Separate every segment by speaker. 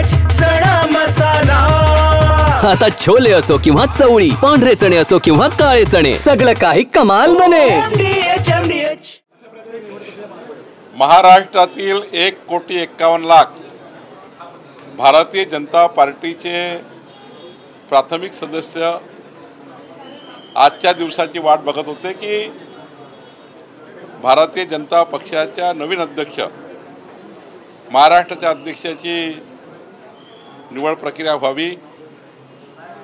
Speaker 1: चणा मसाला।
Speaker 2: आता छोले असो किंवा चवळी, पांढरे चणे असो किंवा काळे चणे, सगळं काही कमाल बने।
Speaker 3: महाराष्ट्रातील 1,51,00,000 भारतीय जनता पार्टीचे प्राथमिक सदस्य आजच्या दिवसाची वाट बघत होते की भारतीय जनता पक्षाच्या नवीन अध्यक्ष, महाराष्ट्राच्या अध्यक्षाची निवड प्रक्रिया व्हावी।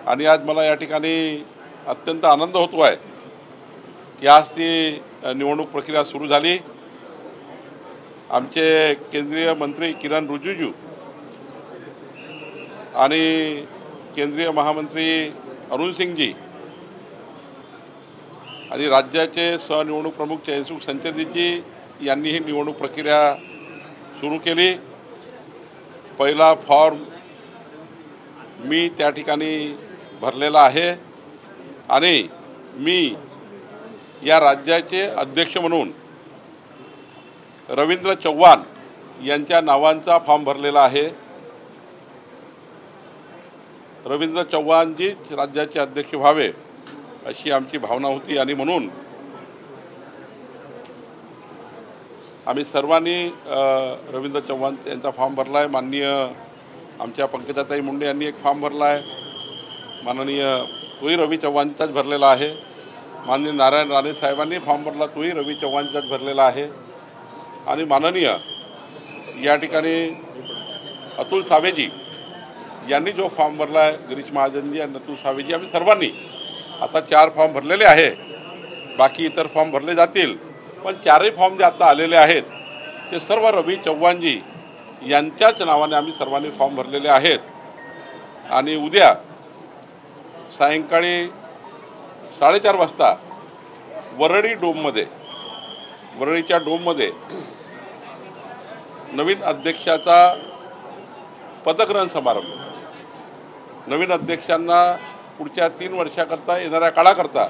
Speaker 3: आणि आज मला या ठिकाणी अत्यंत आनंद होतो आहे की आज ती निवडणूक प्रक्रिया सुरू झाली। आमचे केंद्रीय मंत्री किरण रिजिजू आणि केंद्रीय महामंत्री अरुण सिंगजी आणि राज्याचे सहनिवडणूक प्रमुख जयसुख संचेतीजी यांनी ही निवडणूक प्रक्रिया सुरू केली। पहिला फॉर्म मी त्या ठिकाणी भरलेला आहे आणि मी या राज्याचे अध्यक्ष म्हणून रवींद्र चव्हाण यांच्या नावांचा फॉर्म भरलेला आहे। रवींद्र चव्हाणजी राज्याचे अध्यक्ष व्हावे अशी आमची भावना होती आणि म्हणून आम्ही सर्वांनी रवींद्र चव्हाण यांचा फॉर्म भरला आहे। माननीय आमच्या पंकजाताई मुंडे यांनी एक फॉर्म भरला आहे, माननीय तोही रवी चव्हाणचाच भरलेला आहे। माननीय नारायण राणे साहेबांनी फॉर्म भरला, तोही रवी चव्हाणचाच भरलेला आहे। आणि माननीय या ठिकाणी अतुल सावेजी यांनी जो फॉर्म भरला आहे, गिरीश महाजनजी आणि अतुल सावेजी, आम्ही सर्वांनी आता 4 फॉर्म भरलेले आहे। बाकी इतर फॉर्म भरले जातील, पण 4ही फॉर्म जे आता आलेले आहेत ते सर्व रवी चव्हाणजी यांच्याच नावाने आम्ही सर्वांनी फॉर्म भरलेले आहेत। आणि उद्या सायंकाळी 4:30 वाजता वरळीच्या डोममध्ये नवीन अध्यक्षाचा पदग्रहण समारंभ, नवीन अध्यक्षांना पुढच्या 3 वर्षाकरता येणाऱ्या काळाकरता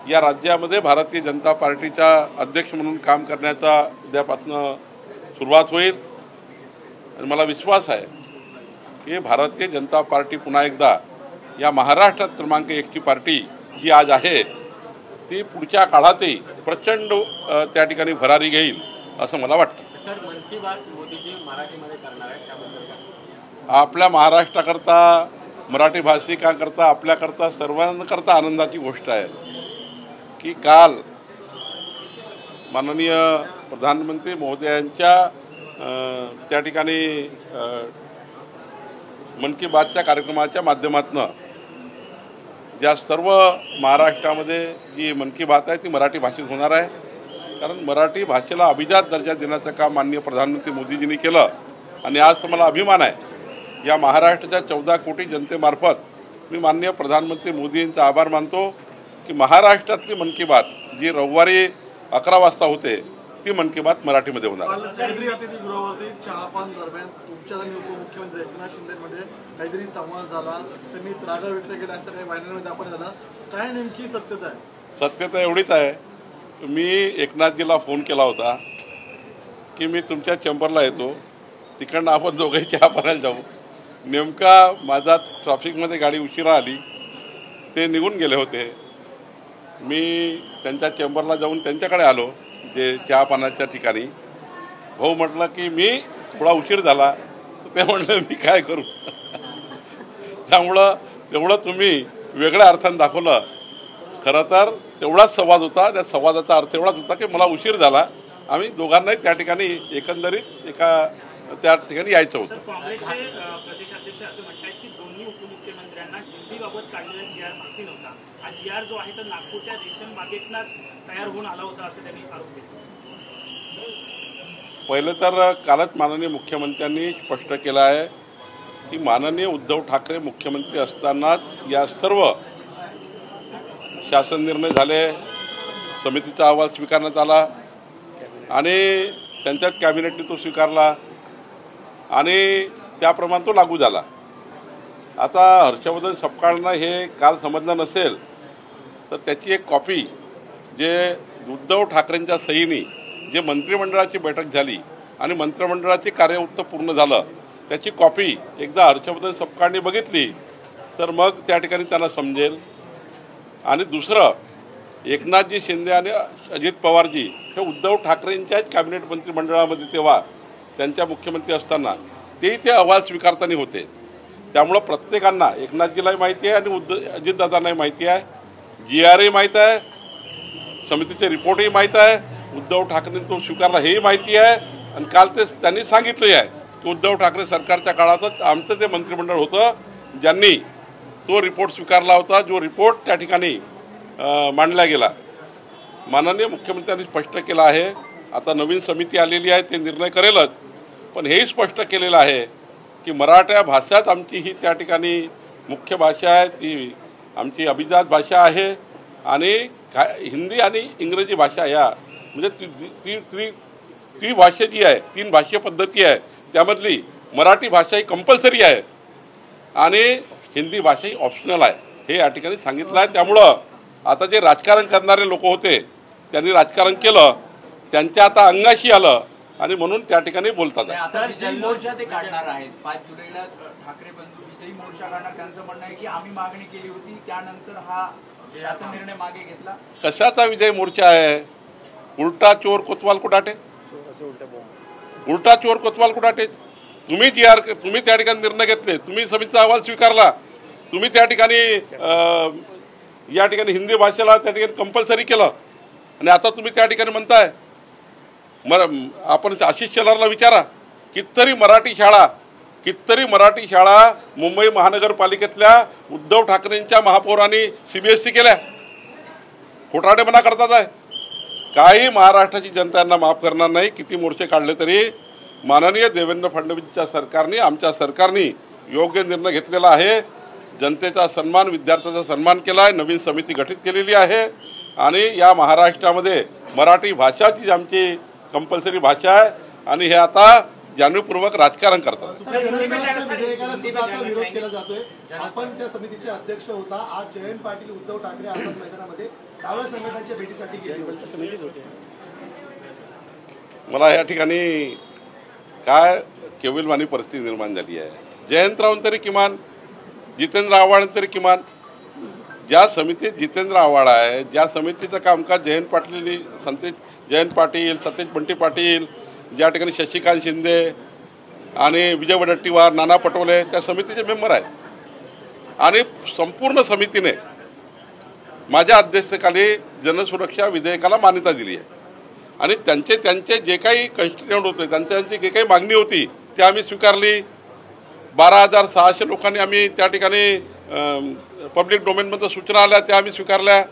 Speaker 3: या राज्यामध्ये भारतीय जनता पार्टीचा अध्यक्ष म्हणून काम करण्याचा उद्यापासून सुरुवात होईल। आणि मला विश्वास आहे की भारतीय जनता पार्टी पुन्हा एकदा या महाराष्ट्रात क्रमांक 1ची पार्टी जी आज आहे ती पुढच्या काळातही प्रचंड त्या ठिकाणी भरारी घेईल असं मला वाटतं।
Speaker 4: सर, मन की बात मोदीजी मराठीमध्ये करणार आहेत त्याबद्दल
Speaker 3: आपल्या महाराष्ट्राकरता, मराठी भाषिकांकरता, आपल्याकरता सर्वांकरता आनंदाची गोष्ट आहे की काल माननीय प्रधानमंत्री महोदयांच्या त्या ठिकाणी मन की बातच्या कार्यक्रमाच्या माध्यमातून ज्या सर्व महाराष्ट्रामध्ये जी मन की बात आहे ती मराठी भाषेत होणार आहे। कारण मराठी भाषेला अभिजात दर्जा देण्याचं काम माननीय प्रधानमंत्री मोदीजींनी केलं आणि आज तर मला अभिमान आहे या महाराष्ट्राच्या 14 कोटी जनतेमार्फत मी माननीय प्रधानमंत्री मोदींचा आभार मानतो की महाराष्ट्रातली मन की बात जी रविवारी 11 वाजता होते ती मन की बात मराठीमध्ये होणार।
Speaker 5: केंद्रीय अतिथीगृहावरती चहापान दरम्यान तुमच्या आणि उपमुख्यमंत्री एकनाथ शिंदेमध्ये काहीतरी संवाद झाला, त्यांनी राग व्यक्त केला, असं काही वाहिन्यांमध्ये दाखवण्यात झालं, काय नेमकी सत्यता आहे? सत्यता
Speaker 3: एवढीच आहे, मी एकनाथजीला फोन केला होता की मी तुमच्या चेंबरला येतो, तिकडनं आपण दोघंही चहा पाण्याला जाऊ। नेमका माझा ट्रॅफिकमध्ये गाडी उशिरा आली, ते निघून गेले होते। मी त्यांच्या चेंबरला जाऊन त्यांच्याकडे आलो जे चहा पाण्याच्या ठिकाणी। भाऊ म्हटलं की मी थोडा उशीर झाला, ते म्हटलं मी काय करू त्यामुळं तेवढं तुम्ही वेगळ्या अर्थानं दाखवलं। खरं तर तेवढाच संवाद होता, त्या संवादाचा अर्थ एवढाच होता की मला उशीर झाला, आम्ही दोघांनाही त्या ठिकाणी एकंदरीत त्या ठिकाणी यायचं होतं।
Speaker 4: काँग्रेसचे प्रदेशाध्यक्ष असं म्हणतात की दोन्ही उपमुख्यमंत्र्यांना हिंदीबाबत काढलेला जी.आर माहिती नव्हता, हा जी.आर जो आहे तो नागपूरच्या रेशन बागेतनाच तयार होऊन आला होता असं त्यांनी आरोप केला।
Speaker 3: पहिले तर कालच माननीय मुख्यमंत्र्यांनी स्पष्ट केलं आहे की माननीय उद्धव ठाकरे मुख्यमंत्री असताना या सर्व शासन निर्णय झाले, समितीचा अहवाल स्वीकारण्यात आला आणि त्यांच्याच कॅबिनेटने तो स्वीकारला आणि त्याप्रमाणे तो लागू झाला। आता हर्षवर्धन सपकाळांना हे काल समजलं नसेल तर त्याची एक कॉपी जे उद्धव ठाकरेंच्या सहीने जे मंत्रिमंडळाची बैठक झाली आणि मंत्रिमंडळाचे कार्य पूर्ण झालं त्याची कॉपी एकदा हर्षवर्धन सपकाळने बघितली तर मग त्या ठिकाणी त्यांना समजेल. आणि दुसरं, एकनाथजी शिंदे आणि अजित पवारजी हे उद्धव ठाकरेंच्याच कॅबिनेट मंत्रिमंडळामध्ये तेव्हा त्यांच्या मुख्यमंत्री असताना तेही ते अहवाल स्वीकारताना होते. त्यामुळं प्रत्येकांना, एकनाथजीलाही माहिती आहे आणि अजितदादांनाही माहिती आहे, GRही माहीत आहे, समितीचे रिपोर्टही माहीत आहे, उद्धव ठाकरेंनी तो स्वीकारला हेही माहिती आहे. आणि काल ते त्यांनी सांगितले आहे की उद्धव ठाकरे सरकारच्या काळातच आमचं ते मंत्रिमंडळ होतं ज्यांनी तो रिपोर्ट स्वीकारला होता, जो रिपोर्ट त्या ठिकाणी मांडला गेला. माननीय मुख्यमंत्र्यांनी स्पष्ट केलं आहे, आता नवीन समिती आलेली आहे, ते निर्णय करेलच, पण हेही स्पष्ट केलेलं आहे की मराठा भाषाच आमची ही त्या ठिकाणी मुख्य भाषा आहे, ती आमची अभिजात भाषा आहे. आणि हिंदी आणि इंग्रजी भाषा या म्हणजे ती भाषा जी आहे, 3 भाषा पद्धती आहे, त्यामधली मराठी भाषा ही कंपल्सरी आहे आणि हिंदी भाषा ही ऑप्शनल आहे, हे या ठिकाणी सांगितलं आहे. त्यामुळं आता जे राजकारण करणारे लोक होते त्यांनी राजकारण केलं, त्यांच्या आता अंगाशी आलं आणि म्हणून त्या ठिकाणी बोलतात.
Speaker 6: विजयी मोर्चा ते काढणार आहेत 5 जुलैला. ठाकरे बंधू विजयी मोर्चा काढणार. त्यांचं म्हणणं आहे की आम्ही मागणी केली होती, त्यानंतर हा शासन निर्णय मागे घेतला.
Speaker 3: कशाचा विजय मोर्चा आहे? उलटा चोर कोतवाल कुटाटे, उलटा चोर कोतवाल कुटाटे. तुम्ही त्या ठिकाणी निर्णय घेतले, तुम्ही समितीचा अहवाल स्वीकारला, तुम्ही त्या ठिकाणी या ठिकाणी हिंदी भाषेला त्या ठिकाणी कंपल्सरी केलं आणि आता तुम्ही त्या ठिकाणी म्हणताय. आपण आशिष शेलारला विचारा, कितीतरी मराठी शाळा मुंबई महानगरपालिकेतल्या उद्धव ठाकरेंच्या महापौरांनी CBSE केल्या. खोटारडेपणा करतात आहे. काही महाराष्ट्राची जनता यांना माफ करणार नाही. किती मोर्चे काढले तरी माननीय देवेंद्र फडणवीसच्या सरकारने, आमच्या सरकारने योग्य निर्णय घेतलेला आहे. जनतेचा सन्मान, विद्यार्थ्याचा सन्मान केला आहे. नवीन समिती गठीत केलेली आहे आणि या महाराष्ट्रामध्ये मराठी भाषाची आमची कंपल्सरी भाषा आहे आणि हे आता जाणीवपूर्वक राजकारण करतात.
Speaker 5: विधेयकाला सुद्धा आता विरोध केला जातोय. आपण त्या समितीचे अध्यक्ष होता. आज जयंत पाटील उद्धव ठाकरे आझाद मैदानामध्ये डाव्या संघटनांच्या भेटीसाठी गेले होते.
Speaker 3: मला या ठिकाणी काय केविलवाणी परिस्थिती निर्माण झाली आहे. जयंतराव तरी किमान, जितेंद्र आव्हाड तरी किमान, ज्या समितीत जितेंद्र आव्हाड आहे, ज्या समितीचं कामकाज जयंत पाटील, सतेज बंटी पाटील, ज्या ठिकाणी शशिकांत शिंदे आणि विजय वडेट्टीवार, नाना पटोले त्या समितीचे मेंबर आहेत. आणि संपूर्ण समितीने माझ्या अध्यक्षतेखाली जनसुरक्षा विधेयकाला मान्यता दिली आहे आणि त्यांचे जे काही कन्स्टिट्युएंट होते, त्यांची जे काही मागणी होती ती आम्ही स्वीकारली. 12,600 लोकांनी आम्ही त्या ठिकाणी पब्लिक डोमेनमध्ये सूचना आल्या त्या आम्ही स्वीकारल्या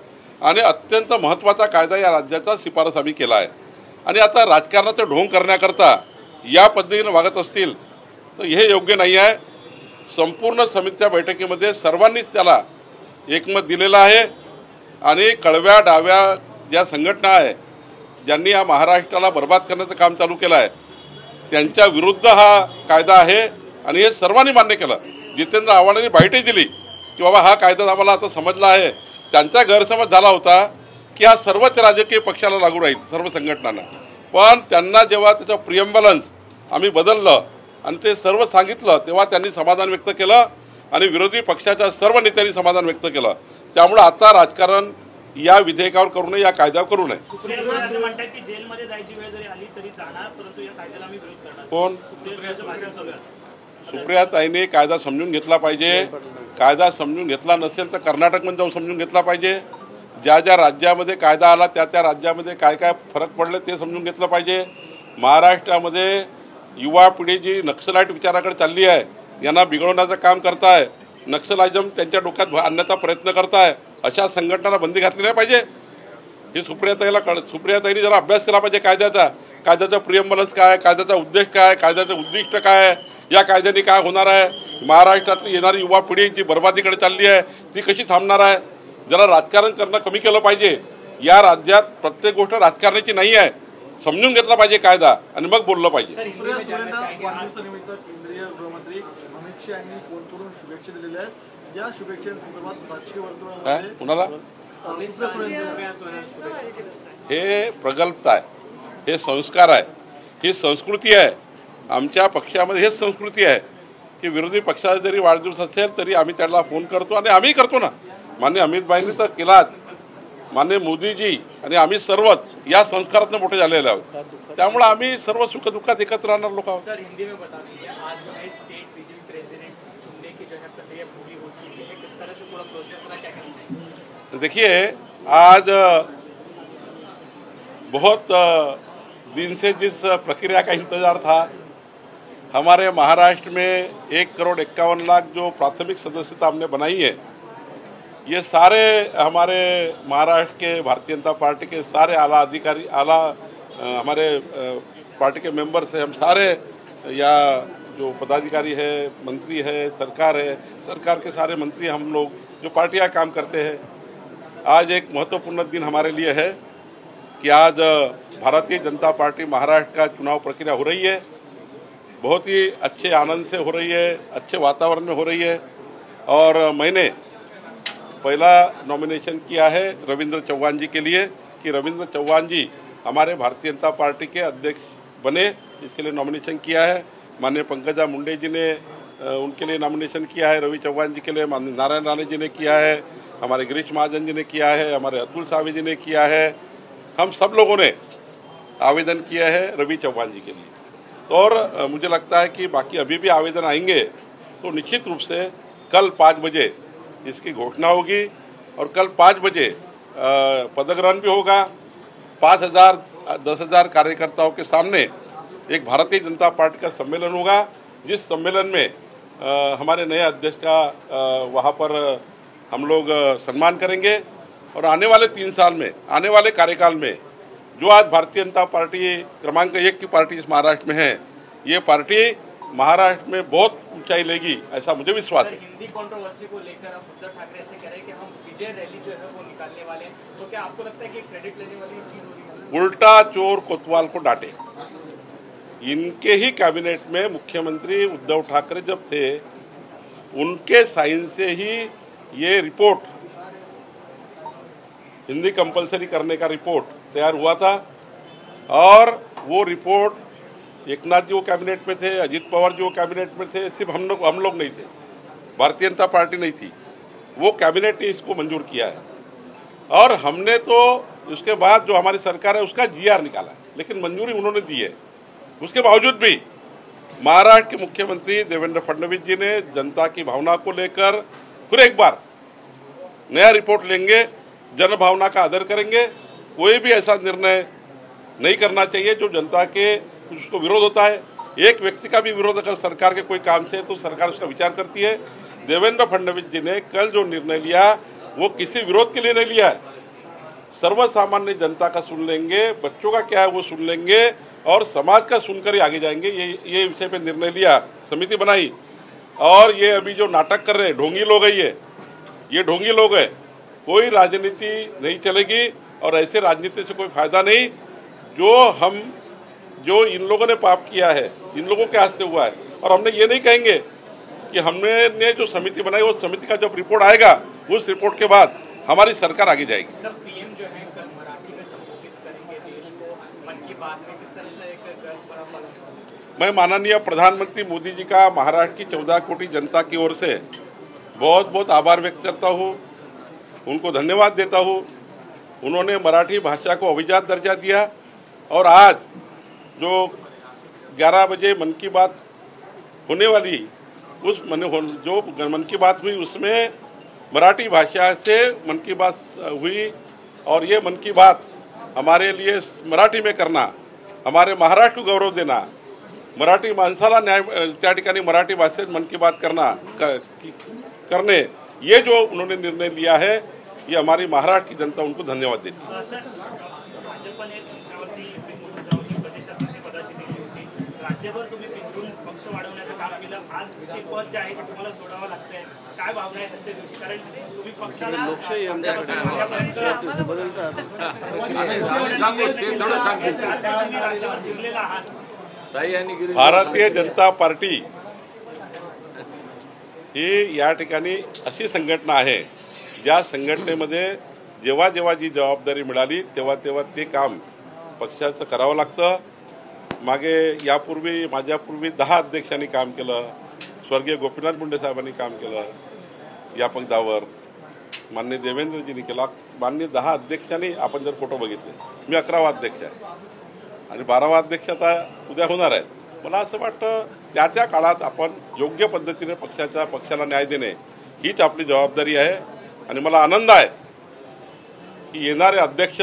Speaker 3: आणि अत्यंत महत्त्वाचा कायदा या राज्याचा शिफारस आम्ही केला आहे. आणि आता राजकारणाचं ढोंग करण्याकरता या पद्धतीनं वागत असतील तर हे योग्य नाही आहे. संपूर्ण समितीच्या बैठकीमध्ये सर्वांनीच त्याला एकमत दिलेलं आहे आणि कळव्या डाव्या ज्या संघटना आहे ज्यांनी या महाराष्ट्राला बर्बाद करण्याचं काम चालू केलं आहे त्यांच्या विरुद्ध हा कायदा आहे आणि हे सर्वांनी मान्य केलं. जितेंद्र आव्हाडांनी बाईटही दिली की बाबा हा कायदा आम्हाला आता समजला आहे. त्यांचा गैरसमज झाला होता की हा सर्वच राजकीय पक्षाला लागू राहील, सर्व संघटनांना. पण त्यांना जेव्हा त्याचं प्रियम्बलन्स आम्ही बदललं आणि ते सर्व सांगितलं तेव्हा त्यांनी समाधान व्यक्त केलं आणि विरोधी पक्षाच्या सर्व नेत्यांनी समाधान व्यक्त केलं. त्यामुळे आता राजकारण या विधेयकावर करू नये, या कायद्यावर करू नये.
Speaker 4: असं म्हणतात की जेलमध्ये जायची वेळ जरी आली तरी जाणार, परंतु या कायद्याला आम्ही विरोध करणार.
Speaker 3: कोण?
Speaker 4: भाषण चालू आहे.
Speaker 3: सुप्रियाताईंनी कायदा समजून घेतला पाहिजे. कायदा समजून घेतला नसेल तर कर्नाटकमध्ये जाऊन समजून घेतला पाहिजे. ज्या ज्या राज्यामध्ये कायदा आला त्या त्या राज्यामध्ये काय काय फरक पडले ते समजून घेतलं पाहिजे. महाराष्ट्रामध्ये युवा पिढी जी नक्सलाईट विचाराकडे चालली आहे, यांना बिघडवण्याचं काम करताय, नक्सलाइजम त्यांच्या डोक्यात आणण्याचा प्रयत्न करताय, अशा संघटनांना बंदी घातली नाही पाहिजे. ही सुप्रियाताईंनी जरा अभ्यास केला पाहिजे कायद्याचा प्रियम्बलन्स काय, कायद्याचा उद्देश काय, कायद्याचं उद्दिष्ट काय, या कायद्याने काय होणार आहे, महाराष्ट्रातली येणारी युवा पिढी जी बर्बादीकडे चालली आहे ती कशी थांबणार आहे. जरा राजकारण करणं कमी केलं पाहिजे. या राज्यात प्रत्येक गोष्ट राजकारणाची नाही आहे. समजून घेतला पाहिजे कायदा आणि मग बोललं पाहिजे.
Speaker 5: सुप्रिया सुळेंना वाढदिवसानिमित्त केंद्रीय गृहमंत्री अमित शहा यांनी फोन करून शुभेच्छा दिलेल्या आहेत. या शुभेच्छांसंदर्भात राजकीय वर्तुळामध्ये
Speaker 3: कुणाला
Speaker 5: शुभेच्छा.
Speaker 3: हे प्रगल्भता आहे, हे संस्कार आहे, ही संस्कृती आहे. आमच्या पक्षामध्ये हेच संस्कृती आहे की विरोधी पक्षाचा जरी वाढदिवस असेल तरी आम्ही त्याला फोन करतो आणि आम्ही करतो ना. माननीय अमितभाईंनी तर केलाच, माननीय मोदीजी आणि आम्ही सर्वच या संस्कारातून मोठे झालेले आहोत. त्यामुळे आम्ही सर्व सुखदुःखात एकत्र राहणार लोक आहोत.
Speaker 7: सर हिंदी में बता दीजिए, आज जो है स्टेट बीजेपी प्रेसिडेंट चुनने की जो है प्रक्रिया पूरी हो चुकी है, किस तरह से पूरा प्रोसेस रहा, क्या करना चाहिए?
Speaker 3: देखिए, आज बहुत दिन से जिस प्रक्रिया का इंतजार था, हमारे महाराष्ट्र में 1,51,00,000 जो प्राथमिक सदस्यता हमने बनाई है, ये सारे हमारे महाराष्ट्र के भारतीय जनता पार्टी के सारे आला अधिकारी, हमारे पार्टी के मेंबर से हम सारे, या जो पदाधिकारी है, मंत्री है, सरकार के सारे मंत्री, हम लोग जो पार्टियां काम करते हैं, आज एक महत्वपूर्ण दिन हमारे लिए है कि आज भारतीय जनता पार्टी महाराष्ट्र का चुनाव प्रक्रिया हो रही है. बहुत ही अच्छे आनंद से हो रही है, अच्छे वातावरण में हो रही है. और मैंने पहला नॉमिनेशन किया है रविंद्र चौहान जी के लिए कि रविंद्र चौहान जी हमारे भारतीय जनता पार्टी के अध्यक्ष बने, इसके लिए नॉमिनेशन किया है. माननीय पंकजा मुंडे जी ने उनके लिए नॉमिनेशन किया है, रवि चौहान जी के लिए माननीय नारायण राणे जी ने किया है, हमारे गिरीश महाजन जी ने किया है, हमारे अतुल सावे जी ने किया है. हम सब लोगों ने आवेदन किया है रवि चौहान जी के लिए. और मुझे लगता है कि बाकी अभी भी आवेदन आएंगे तो निश्चित रूप से कल 5 बजे इसकी घोषणा होगी और कल 5 बजे पदग्रहण भी होगा. 5,000 10,000 कार्यकर्ताओं के सामने एक भारतीय जनता पार्टी का सम्मेलन होगा, जिस सम्मेलन में हमारे नए अध्यक्ष का वहाँ पर हम लोग सम्मान करेंगे. और आने वाले 3 साल में, आने वाले कार्यकाल में, जो आज भारतीय जनता पार्टी क्रमांक 1 की पार्टी इस महाराष्ट्र में है, ये पार्टी महाराष्ट्र में बहुत ऊंचाई लेगी, ऐसा मुझे विश्वास है.
Speaker 7: हिंदी कंट्रोवर्सी को लेकर अब उद्धव ठाकरे ऐसे कह रहे हैं कि हम विजय रैली जो है वो निकालने वाले हैं, तो क्या आपको लगता है कि क्रेडिट लेने वाली चीज हो रही है?
Speaker 3: उल्टा चोर कोतवाल को डांटे. इनके ही कैबिनेट में मुख्यमंत्री उद्धव ठाकरे जब थे, उनके साइन से ही ये रिपोर्ट, हिंदी कंपलसरी करने का रिपोर्ट तैयार हुआ था. और वो रिपोर्ट एकनाथ जी वो कैबिनेट में थे, अजित पवार जी वो कैबिनेट में थे, सिर्फ हम लोग नहीं थे, भारतीय जनता पार्टी नहीं थी, वो कैबिनेट ने इसको मंजूर किया है. और हमने तो उसके बाद जो हमारी सरकार है उसका GR निकाला, लेकिन मंजूरी उन्होंने दी है. उसके बावजूद भी महाराष्ट्र के मुख्यमंत्री देवेंद्र फडणवीस जी ने जनता की भावना को लेकर फिर एक बार नया रिपोर्ट लेंगे, जनभावना का आदर करेंगे. कोई भी ऐसा निर्णय नहीं करना चाहिए जो जनता के उसको विरोध होता है. एक व्यक्ति का भी विरोध अगर सरकार के कोई काम से है तो सरकार उसका विचार करती है. देवेंद्र फडणवीस जी ने कल जो निर्णय लिया वो किसी विरोध के लिए नहीं लिया है, सर्वसामान्य जनता का सुन लेंगे, बच्चों का क्या है वो सुन लेंगे और समाज का सुनकर ही आगे जाएंगे. ये विषय पे निर्णय लिया, समिति बनाई. और ये अभी जो नाटक कर रहे हैं, ढोंगी लोग है, ये ढोंगी लोग है. कोई राजनीति नहीं चलेगी और ऐसे राजनीति से कोई फायदा नहीं. जो इन लोगों ने पाप किया है, इन लोगों के हाथ से हुआ है. और हमने ये नहीं कहेंगे कि हमने जो समिति बनाई, वो समिति का जब रिपोर्ट आएगा, उस रिपोर्ट के बाद हमारी सरकार आगे जाएगी.
Speaker 7: सर पीएम जो है कल मराठी में संबोधित करेंगे देश को, मन की बात में किस तरह से एक परंपरा?
Speaker 3: मैं माननीय प्रधानमंत्री मोदी जी का महाराष्ट्र की 14 कोटि जनता की ओर से बहुत बहुत आभार व्यक्त करता हूँ, उनको धन्यवाद देता हूँ. उन्होंने मराठी भाषा को अभिजात दर्जा दिया और आज जो 11 बजे मन की बात होने वाली, जो मन की बात हुई उसमें मराठी भाषा से मन की बात हुई. और ये मन की बात हमारे लिए मराठी में करना, हमारे महाराष्ट्र को गौरव देना, मराठी माणसाला न्याय त्या ठिकाणी मराठी भाषेत मन की बात करने, ये जो उन्होंने निर्णय लिया है, ये हमारी महाराष्ट्र की जनता उनको धन्यवाद देती है.
Speaker 4: भाजपने तुमच्यावरती एवढी मोठी जबाबदारी प्रदेशाध्यक्ष पदाची दिली होती. राज्यभर तुम्ही पिंजून पक्ष वाढवण्याचं काम केलं. आज ते पद जे आहे ते तुम्हाला सोडावं लागतंय. काय भावना आहे त्यांच्या दिवशी? कारण तुम्ही पक्षाला जिंकलेला आहात.
Speaker 3: भारतीय जनता पार्टी ही या ठिकाणी अशी संघटना आहे, ज्या संघटनेमध्ये जेव्हा जी जबाबदारी मिळाली तेव्हा ते काम पक्षाचं करावं लागतं. मागे यापूर्वी माझ्यापूर्वी 10 अध्यक्षांनी काम केलं. स्वर्गीय गोपीनाथ मुंडे साहेबांनी काम केलं या पदावर. माननीय देवेंद्रजींनी केला. माननीय 10 अध्यक्षांनी आपण जर फोटो बघितले, मी 11वा अध्यक्ष आहे आणि 12वा अध्यक्ष आता उद्या होणार आहे. मला असं वाटतं त्या काळात आपण योग्य पद्धतीने पक्षाला न्याय देणे हीच आपली जबाबदारी आहे. आणि मला आनंद आहे की येणारे अध्यक्ष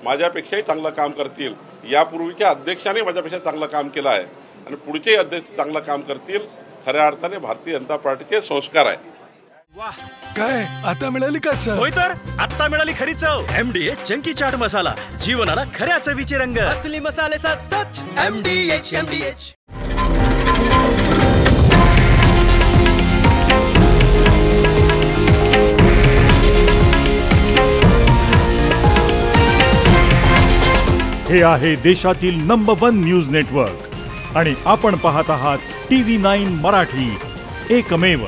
Speaker 3: माझ्यापेक्षाही चांगलं काम करतील. यापूर्वीच्या अध्यक्षांनी माझ्यापेक्षा चांगलं काम केलं आहे आणि पुढचेही अध्यक्ष चांगलं काम करतील. खऱ्या अर्थाने भारतीय जनता पार्टीचे संस्कार आहे.
Speaker 1: वाह, काय आता मिळाली का चव?
Speaker 8: होय तर आता मिळाली खरी चव. MDH चंकी चाट मसाला, जीवनाला खऱ्या चवीचे रंग.
Speaker 2: असली मसाले सच MDH.
Speaker 9: हे आहे देशातील नंबर 1 न्यूज नेटवर्क आणि आपण पाहत आहात TV9 मराठी, एकमेव.